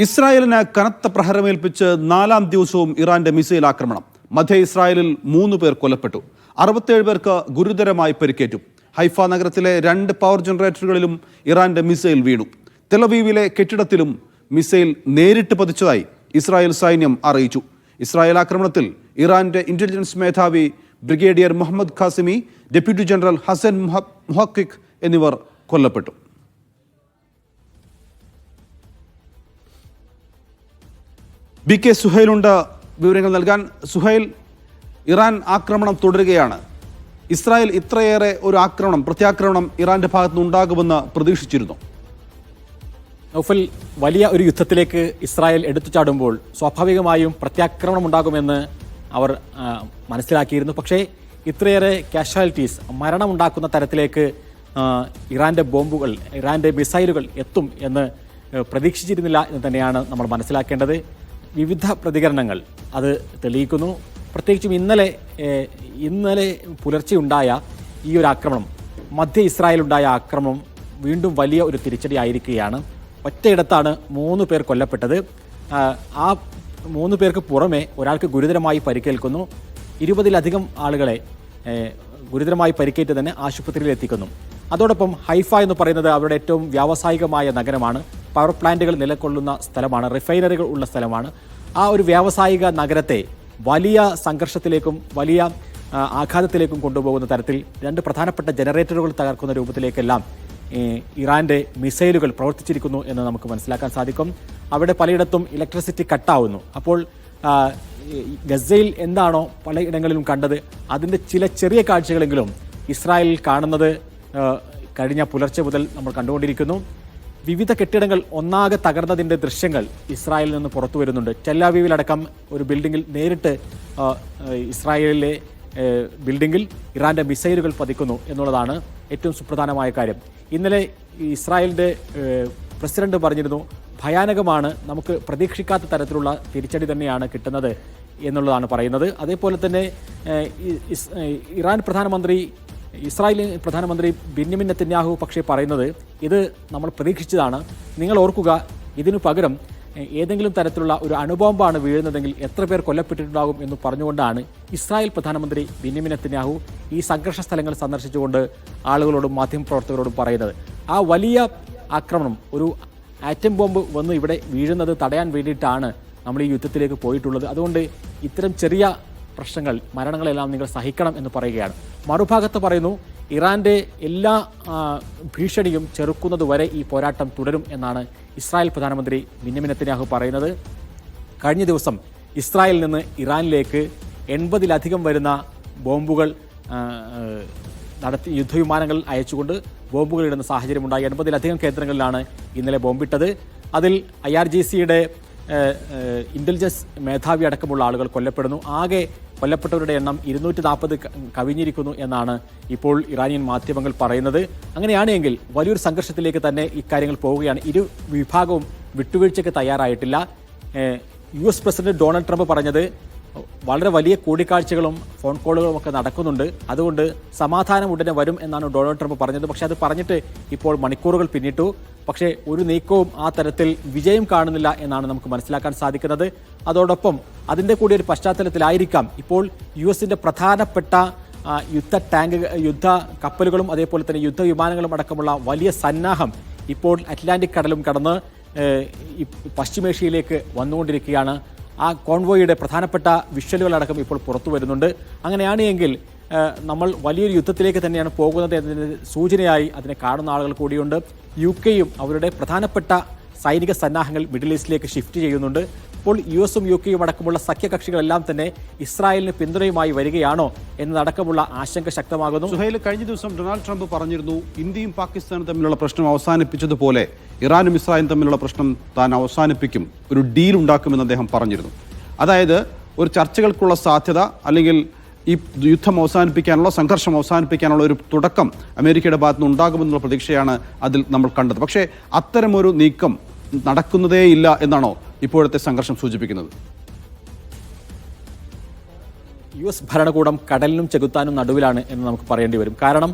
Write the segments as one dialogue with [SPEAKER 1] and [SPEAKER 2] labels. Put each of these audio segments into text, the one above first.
[SPEAKER 1] ഇസ്രായേലിന് കനത്ത പ്രഹരമേൽപ്പിച്ച് നാലാം ദിവസവും ഇറാന്റെ മിസൈൽ ആക്രമണം. മധ്യ ഇസ്രായേലിൽ 3 പേർ കൊല്ലപ്പെട്ടു. 67 പേർക്ക് ഗുരുതരമായി പരിക്കേറ്റു. ഹൈഫ നഗരത്തിലെ 2 പവർ ജനറേറ്ററുകളിലും ഇറാന്റെ മിസൈൽ വീണു. തെലവീവിലെ കെട്ടിടത്തിലും മിസൈൽ നേരിട്ട് പതിച്ചതായി ഇസ്രായേൽ സൈന്യം അറിയിച്ചു. ഇസ്രായേൽ ആക്രമണത്തിൽ ഇറാന്റെ ഇന്റലിജൻസ് മേധാവി brigadier Mohammad Kazemi, deputy general Hassan Mohaqeq എന്നിവർ കൊല്ലപ്പെട്ടു. ബി കെ സുഹൈലുണ്ട് വിവരങ്ങൾ നൽകാൻ. സുഹൈൽ, ഇറാൻ ആക്രമണം തുടരുകയാണ്. ഇസ്രായേൽ ഇത്രയേറെ ഒരു പ്രത്യാക്രമണം ഇറാന്റെ ഭാഗത്തുനിന്ന് ഉണ്ടാകുമെന്ന് പ്രതീക്ഷിച്ചിരുന്നു.
[SPEAKER 2] നൗഫൽ, വലിയ ഒരു യുദ്ധത്തിലേക്ക് ഇസ്രായേൽ എടുത്തു ചാടുമ്പോൾ സ്വാഭാവികമായും പ്രത്യാക്രമണം ഉണ്ടാകുമെന്ന് അവർ മനസ്സിലാക്കിയിരുന്നു. പക്ഷേ ഇത്രയേറെ കാഷ്വാലിറ്റീസ്, മരണമുണ്ടാക്കുന്ന തരത്തിലേക്ക് ഇറാന്റെ ബോംബുകൾ, ഇറാന്റെ മിസൈലുകൾ എത്തും എന്ന് പ്രതീക്ഷിച്ചിരുന്നില്ല എന്ന് തന്നെയാണ് നമ്മൾ മനസ്സിലാക്കേണ്ടത്. വിവിധ പ്രതികരണങ്ങൾ അത് തെളിയിക്കുന്നു. പ്രത്യേകിച്ചും ഇന്നലെ പുലർച്ചെ ഉണ്ടായ ഈ ഒരു ആക്രമണം, മധ്യ ഇസ്രായേലുണ്ടായ ആക്രമണം വീണ്ടും വലിയ ഒരു തിരിച്ചടി ആയിരിക്കുകയാണ്. ഒറ്റയിടത്താണ് 3 പേർ കൊല്ലപ്പെട്ടത്. ആ 3 പേർക്ക് പുറമെ ഒരാൾക്ക് ഗുരുതരമായി പരിക്കേൽക്കുന്നു. 20-ലധികം ആളുകളെ ഗുരുതരമായി പരിക്കേറ്റ് തന്നെ ആശുപത്രിയിൽ എത്തിക്കുന്നു. അതോടൊപ്പം ഹൈഫ എന്ന് പറയുന്നത് അവരുടെ ഏറ്റവും വ്യാവസായികമായ നഗരമാണ്. പവർ പ്ലാന്റുകൾ നിലകൊള്ളുന്ന സ്ഥലമാണ്, റിഫൈനറികൾ ഉള്ള സ്ഥലമാണ്. ആ ഒരു വ്യാവസായിക നഗരത്തെ വലിയ സംഘർഷത്തിലേക്കും വലിയ ആഘാതത്തിലേക്കും കൊണ്ടുപോകുന്ന തരത്തിൽ 2 പ്രധാനപ്പെട്ട ജനറേറ്ററുകൾ തകർക്കുന്ന രൂപത്തിലേക്കെല്ലാം ഇറാന്റെ മിസൈലുകൾ പ്രവർത്തിച്ചിരിക്കുന്നു എന്ന് നമുക്ക് മനസ്സിലാക്കാൻ സാധിക്കും. അവിടെ പലയിടത്തും ഇലക്ട്രിസിറ്റി കട്ടാവുന്നു. അപ്പോൾ ഗസയിൽ എന്താണോ പലയിടങ്ങളിലും കണ്ടത്, അതിൻ്റെ ചില ചെറിയ കാഴ്ചകളെങ്കിലും ഇസ്രായേലിൽ കാണുന്നത് കഴിഞ്ഞ പുലർച്ചെ മുതൽ നമ്മൾ കണ്ടുകൊണ്ടിരിക്കുന്നു. വിവിധ കെട്ടിടങ്ങൾ ഒന്നാകെ തകർന്നതിൻ്റെ ദൃശ്യങ്ങൾ ഇസ്രായേലിൽ നിന്ന് പുറത്തു വരുന്നുണ്ട്. ടെല്ലവീവിലടക്കം ഒരു ബിൽഡിങ്ങിൽ നേരിട്ട് ഇസ്രായേലിലെ ബിൽഡിങ്ങിൽ ഇറാന്റെ മിസൈലുകൾ പതിക്കുന്നു എന്നുള്ളതാണ് ഏറ്റവും സുപ്രധാനമായ കാര്യം. ഇന്നലെ ഇസ്രായേലിൻ്റെ പ്രസിഡന്റ് പറഞ്ഞിരുന്നു, ഭയാനകമാണ്, നമുക്ക് പ്രതീക്ഷിക്കാത്ത തരത്തിലുള്ള തിരിച്ചടി തന്നെയാണ് കിട്ടുന്നത് എന്നുള്ളതാണ് പറയുന്നത്. അതേപോലെ തന്നെ ഇസ്രായേൽ പ്രധാനമന്ത്രി ബെന്യാമിൻ നെതന്യാഹു പക്ഷേ പറയുന്നത്, ഇത് നമ്മൾ പ്രതീക്ഷിച്ചതാണ്, നിങ്ങൾ ഓർക്കുക, ഇതിനു പകരം ഏതെങ്കിലും തരത്തിലുള്ള ഒരു അണുബോംബാണ് വീഴുന്നതെങ്കിൽ എത്ര പേർ കൊല്ലപ്പെട്ടിട്ടുണ്ടാകും എന്ന് പറഞ്ഞുകൊണ്ടാണ് ഇസ്രായേൽ പ്രധാനമന്ത്രി ബെന്യാമിൻ നെതന്യാഹു ഈ സംഘർഷ സ്ഥലങ്ങൾ സന്ദർശിച്ചുകൊണ്ട് ആളുകളോടും മാധ്യമപ്രവർത്തകരോടും പറയുന്നത്. ആ വലിയ ആക്രമണം, ഒരു ആറ്റം ബോംബ് വന്ന് ഇവിടെ വീഴുന്നത് തടയാൻ വേണ്ടിയിട്ടാണ് നമ്മൾ ഈ യുദ്ധത്തിലേക്ക് പോയിട്ടുള്ളത്. അതുകൊണ്ട് ഇത്തരം ചെറിയ പ്രശ്നങ്ങൾ, മരണങ്ങളെല്ലാം നിങ്ങൾ സഹിക്കണം എന്ന് പറയുകയാണ്. മറുഭാഗത്ത് പറയുന്നു, ഇറാന്റെ എല്ലാ ഭീഷണിയും ചെറുക്കുന്നതുവരെ ഈ പോരാട്ടം തുടരും എന്നാണ് ഇസ്രായേൽ പ്രധാനമന്ത്രി ബെന്യാമിൻ നെതന്യാഹു പറയുന്നത്. കഴിഞ്ഞ ദിവസം ഇസ്രായേലിൽ നിന്ന് ഇറാനിലേക്ക് 80-ലധികം വരുന്ന ബോംബുകൾ യുദ്ധവിമാനങ്ങൾ അയച്ചുകൊണ്ട് ബോംബുകൾ ഇടുന്ന സാഹചര്യമുണ്ടായി. 80-ലധികം കേന്ദ്രങ്ങളിലാണ് ഇന്നലെ ബോംബിട്ടത്. അതിൽ IRGCയുടെ ഇന്റലിജൻസ് മേധാവി അടക്കമുള്ള ആളുകൾ കൊല്ലപ്പെടുന്നു. ആകെ കൊല്ലപ്പെട്ടവരുടെ എണ്ണം 240 കവിഞ്ഞിരിക്കുന്നു എന്നാണ് ഇപ്പോൾ ഇറാനിയൻ മാധ്യമങ്ങൾ പറയുന്നത്. അങ്ങനെയാണെങ്കിൽ വലിയൊരു സംഘർഷത്തിലേക്ക് തന്നെ ഇക്കാര്യങ്ങൾ പോവുകയാണ്. ഇരു വിഭാഗവും വിട്ടുവീഴ്ചയ്ക്ക് തയ്യാറായിട്ടില്ല. US പ്രസിഡന്റ് ഡൊണാൾഡ് ട്രംപ് പറഞ്ഞത്, വളരെ വലിയ കൂടിക്കാഴ്ചകളും ഫോൺ കോളുകളും ഒക്കെ നടക്കുന്നുണ്ട്, അതുകൊണ്ട് സമാധാനം ഉടനെ വരും എന്നാണ് ഡൊണാൾഡ് ട്രംപ് പറഞ്ഞത്. പക്ഷേ അത് പറഞ്ഞിട്ട് ഇപ്പോൾ മണിക്കൂറുകൾ പിന്നിട്ടു. പക്ഷേ ഒരു നീക്കവും ആ തരത്തിൽ വിജയം കാണുന്നില്ല എന്നാണ് നമുക്ക് മനസ്സിലാക്കാൻ സാധിക്കുന്നത്. അതോടൊപ്പം അതിൻ്റെ കൂടി ഒരു പശ്ചാത്തലത്തിലായിരിക്കാം ഇപ്പോൾ US പ്രധാനപ്പെട്ട യുദ്ധ കപ്പലുകളും അതേപോലെ തന്നെ യുദ്ധവിമാനങ്ങളും അടക്കമുള്ള വലിയ സന്നാഹം ഇപ്പോൾ അറ്റ്ലാന്റിക് കടലും കടന്ന് പശ്ചിമേഷ്യയിലേക്ക് വന്നുകൊണ്ടിരിക്കുകയാണ്. ആ കോൺവോയുടെ പ്രധാനപ്പെട്ട വിഷ്വലുകളടക്കം ഇപ്പോൾ പുറത്തു വരുന്നുണ്ട്. അങ്ങനെയാണ് എങ്കിൽ നമ്മൾ വലിയൊരു യുദ്ധത്തിലേക്ക് തന്നെയാണ് പോകുന്നത് എന്നതിന് സൂചനയായി അതിനെ കാണുന്ന ആളുകൾ കൂടിയുണ്ട്. UK അവരുടെ പ്രധാനപ്പെട്ട സൈനിക സന്നാഹങ്ങൾ മിഡിൽ ഈസ്റ്റിലേക്ക് ഷിഫ്റ്റ് ചെയ്യുന്നുണ്ട്. ഇപ്പോൾ US UK അടക്കമുള്ള സഖ്യകക്ഷികളെല്ലാം തന്നെ ഇസ്രായേലിന് പിന്തുണയുമായി വരികയാണോ എന്നതടക്കമുള്ള ആശങ്ക ശക്തമാകുന്നു.
[SPEAKER 1] സുഹൈൽ, കഴിഞ്ഞ ദിവസം ഡൊണാൾഡ് ട്രംപ് പറഞ്ഞിരുന്നു, ഇന്ത്യയും പാകിസ്ഥാനും തമ്മിലുള്ള പ്രശ്നം അവസാനിപ്പിച്ചതുപോലെ ഇറാനും ഇസ്രായേലും തമ്മിലുള്ള പ്രശ്നം താൻ അവസാനിപ്പിക്കും, ഒരു ഡീൽ ഉണ്ടാക്കുമെന്ന് അദ്ദേഹം പറഞ്ഞിരുന്നു. അതായത് ഒരു ചർച്ചകൾക്കുള്ള സാധ്യത, അല്ലെങ്കിൽ ഈ യുദ്ധം അവസാനിപ്പിക്കാനുള്ള, സംഘർഷം അവസാനിപ്പിക്കാനുള്ള ഒരു തുടക്കം അമേരിക്കയുടെ ഭാഗത്തുനിന്ന് ഉണ്ടാകുമെന്നുള്ള പ്രതീക്ഷയാണ് അതിൽ നമ്മൾ കണ്ടത്. പക്ഷേ അത്തരമൊരു നീക്കം നടക്കുന്നതേയില്ല എന്നാണോ ഇപ്പോഴത്തെ സംഘർഷം സൂചിപ്പിക്കുന്നത്?
[SPEAKER 2] US ഭരണകൂടം കടലിനും ചെകുത്താനും നടുവിലാണ് എന്ന് നമുക്ക് പറയേണ്ടി വരും. കാരണം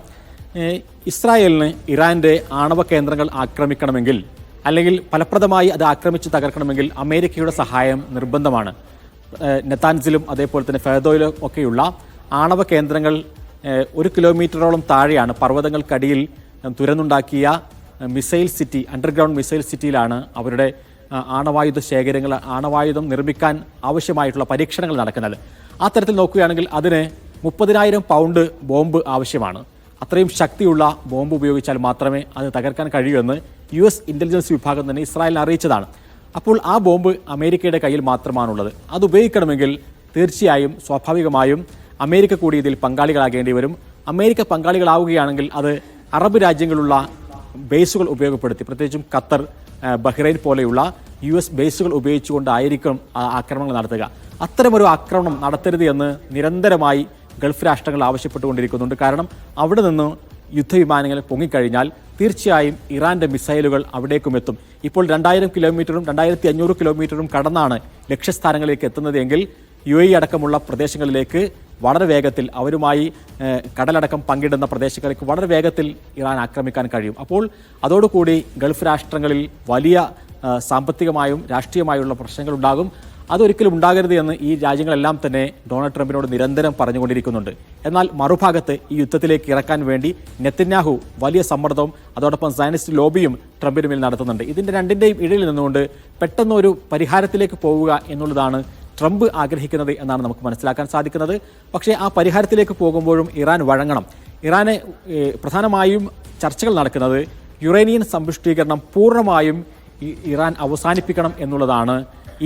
[SPEAKER 2] ഇസ്രായേലിന് ഇറാന്റെ ആണവ കേന്ദ്രങ്ങൾ ആക്രമിക്കണമെങ്കിൽ അല്ലെങ്കിൽ ഫലപ്രദമായി അത് ആക്രമിച്ച് തകർക്കണമെങ്കിൽ അമേരിക്കയുടെ സഹായം നിർബന്ധമാണ്. നെത്താൻസിലും അതേപോലെ തന്നെ ഫെർദോയിലും ഒക്കെയുള്ള ആണവ കേന്ദ്രങ്ങൾ 1 കിലോമീറ്ററോളം താഴെയാണ്. പർവ്വതങ്ങൾക്കടിയിൽ തുരന്നുണ്ടാക്കിയ മിസൈൽ സിറ്റി, അണ്ടർഗ്രൗണ്ട് മിസൈൽ സിറ്റിയിലാണ് അവരുടെ ആണവായുധം നിർമ്മിക്കാൻ ആവശ്യമായിട്ടുള്ള പരീക്ഷണങ്ങൾ നടക്കുന്നത്. ആ തരത്തിൽ നോക്കുകയാണെങ്കിൽ അതിന് 30,000 പൗണ്ട് ബോംബ് ആവശ്യമാണ്. അത്രയും ശക്തിയുള്ള ബോംബ് ഉപയോഗിച്ചാൽ മാത്രമേ അത് തകർക്കാൻ കഴിയൂ എന്ന് US ഇന്റലിജൻസ് വിഭാഗം തന്നെ ഇസ്രായേലിനെ അറിയിച്ചതാണ്. അപ്പോൾ ആ ബോംബ് അമേരിക്കയുടെ കയ്യിൽ മാത്രമാണുള്ളത്. അത് ഉപയോഗിക്കണമെങ്കിൽ തീർച്ചയായും സ്വാഭാവികമായും അമേരിക്ക കൂടി ഇതിൽ പങ്കാളികളാകേണ്ടി വരും. അമേരിക്ക പങ്കാളികളാവുകയാണെങ്കിൽ അത് അറബ് രാജ്യങ്ങളുള്ള ബേസുകൾ ഉപയോഗപ്പെടുത്തി, പ്രത്യേകിച്ചും ഖത്തർ, ബഹ്റൈൻ പോലെയുള്ള US ബേസുകൾ ഉപയോഗിച്ചുകൊണ്ടായിരിക്കും ആക്രമണങ്ങൾ നടത്തുക. അത്തരമൊരു ആക്രമണം നടത്തരുത് എന്ന് നിരന്തരമായി ഗൾഫ് രാഷ്ട്രങ്ങൾ ആവശ്യപ്പെട്ടുകൊണ്ടിരിക്കുന്നുണ്ട്. കാരണം അവിടെ നിന്ന് യുദ്ധവിമാനങ്ങൾ പൊങ്ങിക്കഴിഞ്ഞാൽ തീർച്ചയായും ഇറാന്റെ മിസൈലുകൾ അവിടേക്കും എത്തും. ഇപ്പോൾ 2000 കിലോമീറ്ററും 2500 കിലോമീറ്ററും കടന്നാണ് ലക്ഷ്യസ്ഥാനങ്ങളിലേക്ക് എത്തുന്നതെങ്കിൽ UAE അടക്കമുള്ള പ്രദേശങ്ങളിലേക്ക് വളരെ വേഗത്തിൽ, അവരുമായി കടലടക്കം പങ്കിടുന്ന പ്രദേശങ്ങളിലേക്ക് വളരെ വേഗത്തിൽ ഇറാൻ ആക്രമിക്കാൻ കഴിയും. അപ്പോൾ അതോടുകൂടി ഗൾഫ് രാഷ്ട്രങ്ങളിൽ വലിയ സാമ്പത്തികമായും രാഷ്ട്രീയമായുള്ള പ്രശ്നങ്ങൾ ഉണ്ടാകും. അതൊരിക്കലും ഉണ്ടാകരുത് എന്ന് ഈ രാജ്യങ്ങളെല്ലാം തന്നെ ഡൊണാൾഡ് ട്രംപിനോട് നിരന്തരം പറഞ്ഞുകൊണ്ടിരിക്കുന്നുണ്ട്. എന്നാൽ മറുഭാഗത്ത് ഈ യുദ്ധത്തിലേക്ക് ഇറക്കാൻ വേണ്ടി നെതന്യാഹു വലിയ സമ്മർദ്ദവും അതോടൊപ്പം സയനിസ്റ്റ് ലോബിയും ട്രംപിന് മേൽ നടത്തുന്നുണ്ട്. ഇതിൻ്റെ രണ്ടിൻ്റെയും ഇടയിൽ നിന്നുകൊണ്ട് പെട്ടെന്നൊരു പരിഹാരത്തിലേക്ക് പോവുക എന്നുള്ളതാണ് ട്രംപ് ആഗ്രഹിക്കുന്നത് എന്നാണ് നമുക്ക് മനസ്സിലാക്കാൻ സാധിക്കുന്നത്. പക്ഷേ ആ പരിഹാരത്തിലേക്ക് പോകുമ്പോഴും ഇറാൻ വഴങ്ങണം. ഇറാനെ പ്രധാനമായും ചർച്ചകൾ നടക്കുന്നത് യുറേനിയൻ സമ്പുഷ്ടീകരണം പൂർണ്ണമായും ഇറാൻ അവസാനിപ്പിക്കണം എന്നുള്ളതാണ്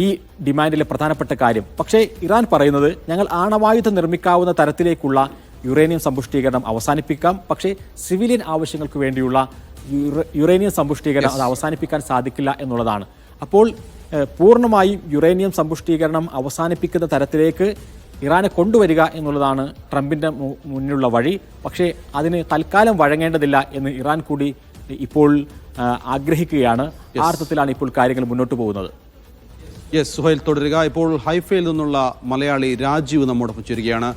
[SPEAKER 2] ഈ ഡിമാൻഡിലെ പ്രധാനപ്പെട്ട കാര്യം. പക്ഷേ ഇറാൻ പറയുന്നത് ഞങ്ങൾ ആണവായുധം നിർമ്മിക്കാവുന്ന തരത്തിലേക്കുള്ള യുറേനിയം സമ്പുഷ്ടീകരണം അവസാനിപ്പിക്കാം, പക്ഷേ സിവിലിയൻ ആവശ്യങ്ങൾക്ക് വേണ്ടിയുള്ള യുറേനിയം സമ്പുഷ്ടീകരണം അത് അവസാനിപ്പിക്കാൻ സാധിക്കില്ല എന്നുള്ളതാണ്. അപ്പോൾ പൂർണ്ണമായും യുറേനിയം സമ്പുഷ്ടീകരണം അവസാനിപ്പിക്കുന്ന തരത്തിലേക്ക് ഇറാനെ കൊണ്ടുവരിക എന്നുള്ളതാണ് ട്രംപിൻ്റെ മുന്നിലുള്ള വഴി. പക്ഷേ അതിന് തൽക്കാലം വഴങ്ങേണ്ടതില്ല എന്ന് ഇറാൻ കൂടി ഇപ്പോൾ ആഗ്രഹിക്കുകയാണ്. ആ അർത്ഥത്തിലാണ് ഇപ്പോൾ കാര്യങ്ങൾ മുന്നോട്ട് പോകുന്നത്.
[SPEAKER 1] സുഹൈൽ തുടരുക. ഇപ്പോൾ ഹൈഫയിൽ നിന്നുള്ള മലയാളി രാജീവ് നമ്മോടൊപ്പം ചേരുകയാണ്.